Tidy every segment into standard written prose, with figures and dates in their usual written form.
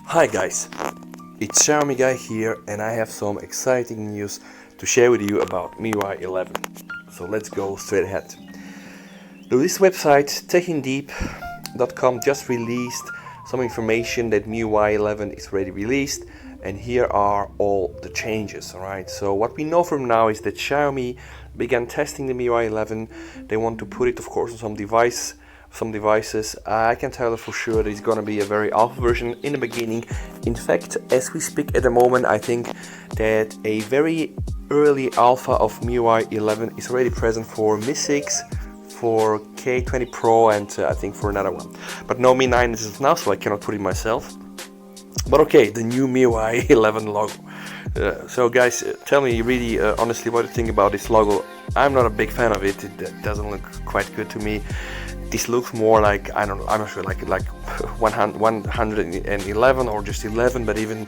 Hi guys, it's Xiaomi guy here and I have some exciting news to share with you about MIUI 11. So let's go straight ahead. So this website techindeep.com just released some information that MIUI 11 is already released, and here are all the changes. Alright, so what we know from now is that Xiaomi began testing the MIUI 11. They want to put it of course on some devices. I can tell for sure that it's gonna be a very alpha version in the beginning. In fact, as we speak at the moment, I think that a very early alpha of MIUI 11 is already present for Mi 6, for K20 Pro, and I think for another one. But no Mi 9 is now, so I cannot put it myself. But okay, the new MIUI 11 logo. So guys, tell me really honestly what you think about this logo. I'm not a big fan of it. It doesn't look quite good to me. This looks more like, I don't know, I'm not sure, like 111 or just 11, but even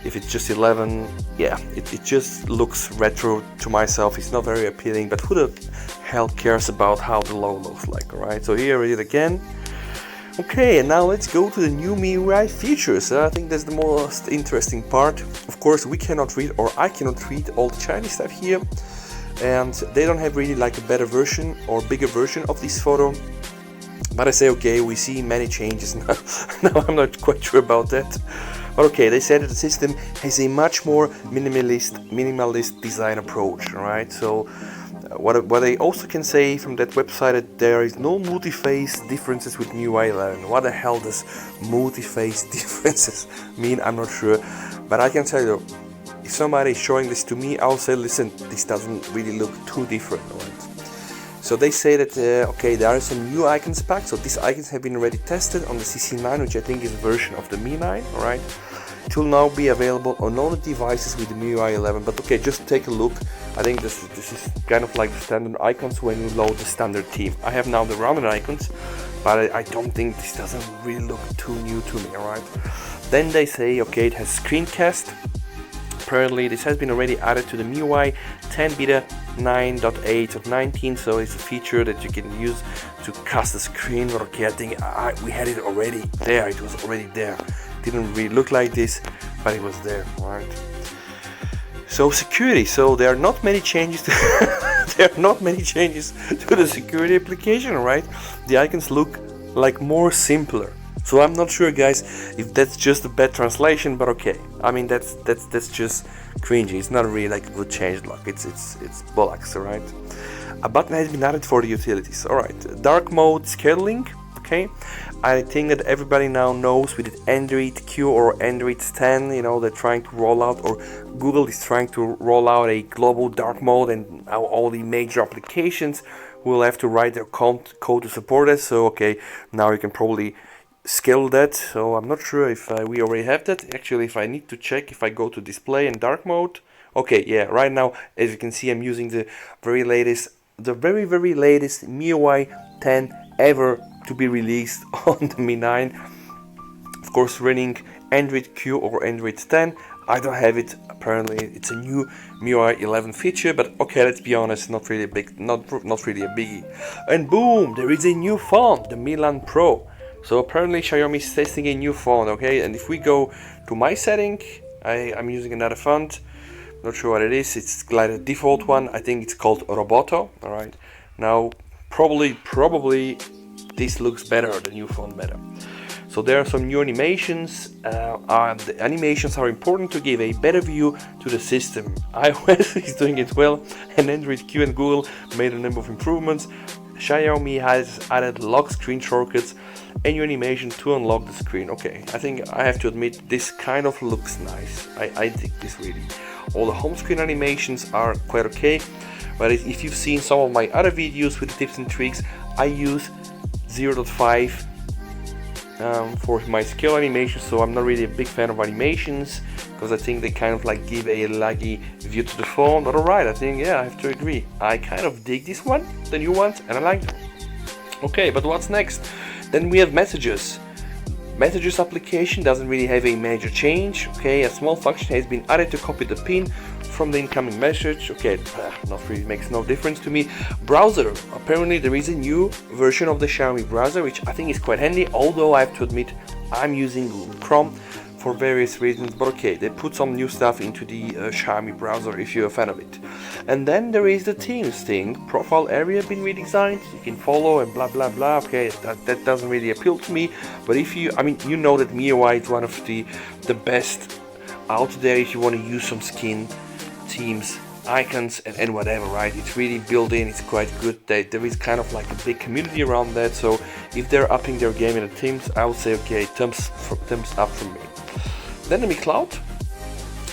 if it's just 11, yeah, it just looks retro to myself. It's not very appealing, but who the hell cares about how the logo looks like, alright? So here it is again. Okay, and now let's go to the new MIUI features. I think that's the most interesting part. Of course, we cannot read, or I cannot read all the Chinese stuff here, and they don't have really like a better version or bigger version of this photo. But I say, okay, we see many changes now. Now I'm not quite sure about that. But okay, they said that the system has a much more minimalist design approach, alright? So what I also can say from that website, that there is no multi-phase differences with MIUI 11. What the hell does multi-phase differences mean? I'm not sure. But I can tell you, if somebody is showing this to me, I'll say, listen, this doesn't really look too different, alright? So they say that, okay, there are some new icons packed. So these icons have been already tested on the CC9, which I think is a version of the Mi 9, alright? It will now be available on all the devices with the MIUI 11. But okay, just take a look. I think this is kind of like the standard icons when you load the standard theme. I have now the rounded icons, but I don't think this doesn't really look too new to me, alright? Then they say, okay, it has screencast. Apparently this has been already added to the MIUI 10 beta 9.8 of 19, so it's a feature that you can use to cast the screen. But okay, I think we had it already there. It was already there. Didn't really look like this, but it was there. Right. So security. So there are not many changes. There are not many changes to the security application. Right. The icons look like more simpler. So I'm not sure, guys, if that's just a bad translation, but okay. I mean, that's just cringy. It's not really like a good change log. It's bollocks, alright? A button has been added for the utilities. Alright, dark mode scheduling. Okay, I think that everybody now knows with Android Q or Android 10, you know, they're trying to roll out, or Google is trying to roll out a global dark mode, and now all the major applications will have to write their code to support it. So okay, now you can probably scale that. So I'm not sure if we already have that. Actually, if I need to check, if I go to display and dark mode, okay, yeah, right now as you can see, I'm using the very latest MIUI 10 ever to be released on the Mi 9, of course running Android Q or Android 10. I don't have it. Apparently it's a new MIUI 11 feature, but okay, let's be honest, not really big, not really a biggie. And boom, there is a new font, the Milan Pro. So apparently Xiaomi is testing a new font, okay? And if we go to my setting, I'm using another font. Not sure what it is. It's like a default one. I think it's called Roboto. All right. Now, probably this looks better. The new font better. So there are some new animations. The animations are important to give a better view to the system. iOS is doing it well, and Android Q and Google made a number of improvements. Xiaomi has added lock screen shortcuts and new animation to unlock the screen. Okay, I think I have to admit this kind of looks nice. I think this really. All the home screen animations are quite okay, but if you've seen some of my other videos with the tips and tricks, I use 0.5 for my scale animation, so I'm not really a big fan of animations because I think they kind of like give a laggy view to the phone. But alright, I think, yeah, I have to agree. I kind of dig this one, the new ones, and I like them. Okay, but what's next? Then we have messages. Messages application doesn't really have a major change. Okay, a small function has been added to copy the pin from the incoming message. Okay, not really makes no difference to me. Browser, apparently there is a new version of the Xiaomi browser, which I think is quite handy, although I have to admit I'm using Google Chrome for various reasons, but okay, they put some new stuff into the Xiaomi browser if you're a fan of it. And then there is the themes thing. Profile area been redesigned, you can follow and blah blah blah. Okay, that doesn't really appeal to me, but if you, I mean, you know that MIUI is one of the best out there if you want to use some skin, themes, icons and whatever, right? It's really built in, it's quite good. There is kind of like a big community around that, so if they're upping their game in the themes, I would say okay, thumbs up from me. Then the Mi Cloud,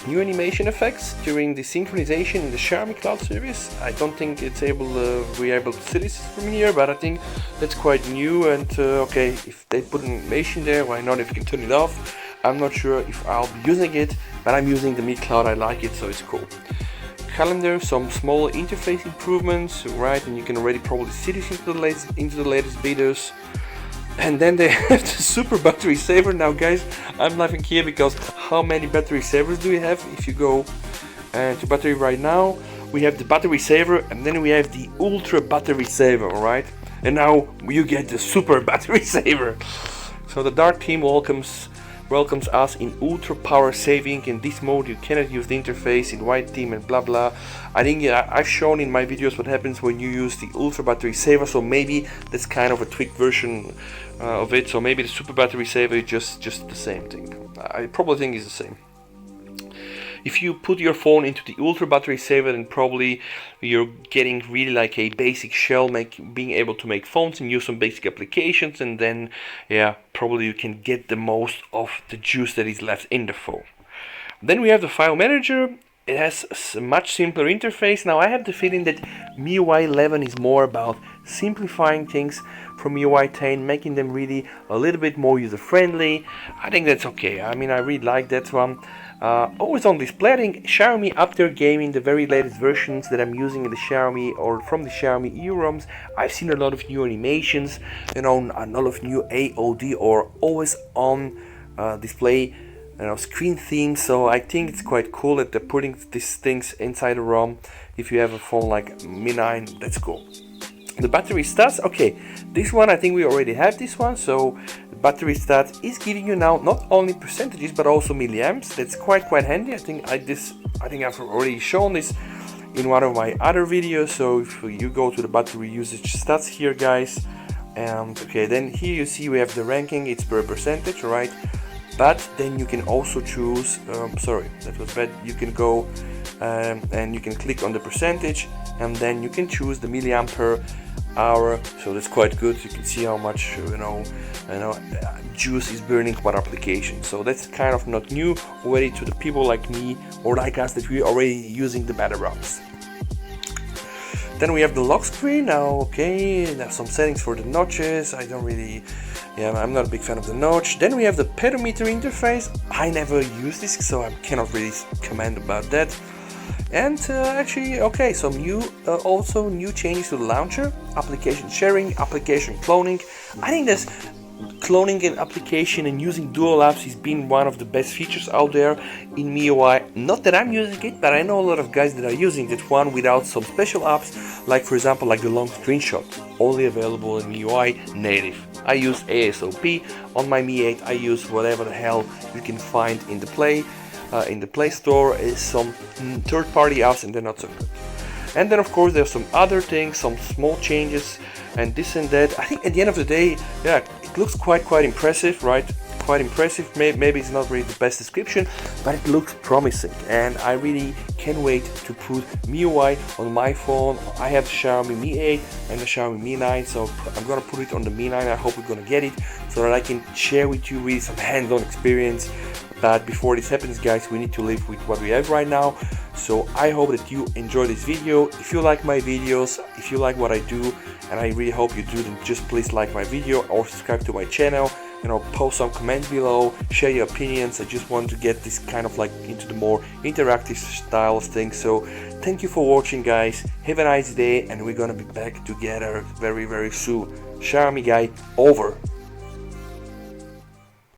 new animation effects during the synchronization in the Xiaomi Cloud series. I don't think it's we're able to see this from here, but I think that's quite new. And okay, if they put an animation there, why not? If you can turn it off. I'm not sure if I'll be using it, but I'm using the Mi Cloud. I like it, so it's cool. Calendar, some small interface improvements, right? And you can already probably see this into the latest videos. And then they have the super battery saver. Now guys, I'm laughing here because how many battery savers do we have? If you go to battery right now, we have the battery saver and then we have the ultra battery saver, right? And now you get the super battery saver. So the dark theme welcomes us in ultra power saving. In this mode you cannot use the interface in white theme and blah blah. I think I've shown in my videos what happens when you use the ultra battery saver, so maybe that's kind of a tweaked version of it. So maybe the super battery saver is just the same thing. I probably think it's the same. If you put your phone into the ultra battery saver, then probably you're getting really like a basic shell, being able to make phones and use some basic applications, and then yeah, probably you can get the most of the juice that is left in the phone. Then we have the file manager. It has a much simpler interface. Now I have the feeling that MIUI 11 is more about simplifying things from MIUI 10, making them really a little bit more user friendly. I think that's okay. I mean, I really like that one. Always on display. I think Xiaomi up their game in the very latest versions that I'm using in the Xiaomi or from the Xiaomi.eu ROMs. I've seen a lot of new animations, you know, a lot of new AOD or always on display, you know, screen themes. So I think it's quite cool that they're putting these things inside a ROM. If you have a phone like Mi 9, that's cool. The battery stats, okay, this one I think we already have this one. So the battery stats is giving you now not only percentages but also milliamps. That's quite handy. I think I've already shown this in one of my other videos. So if you go to the battery usage stats here, guys, and okay, then here you see we have the ranking. It's per percentage, right? But then you can also choose. Sorry, that was bad. You can go and you can click on the percentage, and then you can choose the milliamp per hour. So that's quite good. You can see how much juice is burning per application. So that's kind of not new already to the people like me or like us that we are already using the better ROMs. Then we have the lock screen. Now okay, there's some settings for the notches. I'm not a big fan of the notch. Then we have the pedometer interface. I never use this, so I cannot really comment about that. And actually, okay, some also new changes to the launcher, application sharing, application cloning. I think this cloning an application and using dual apps has been one of the best features out there in MIUI. Not that I'm using it, but I know a lot of guys that are using that one without some special apps, like for example, like the long screenshot, only available in MIUI native. I use ASOP on my Mi 8. I use whatever the hell you can find in the Play Store. Is some third-party apps, and they're not so good. And then of course there's some other things, some small changes and this and that. I think at the end of the day, yeah, it looks quite impressive, right? Quite impressive. Maybe it's not really the best description, but it looks promising, and I really can't wait to put MIUI on my phone. I have the Xiaomi Mi 8 and the Xiaomi Mi 9, so I'm gonna put it on the Mi 9. I hope we're gonna get it so that I can share with you really some hands-on experience. But before this happens, guys, we need to live with what we have right now. So I hope that you enjoy this video. If you like my videos, if you like what I do, and I really hope you do, then just please like my video or subscribe to my channel. You know, post some comments below, share your opinions. I just want to get this kind of like into the more interactive style of things. So thank you for watching, guys. Have a nice day, and we're gonna be back together very soon. Xiaomi guy over.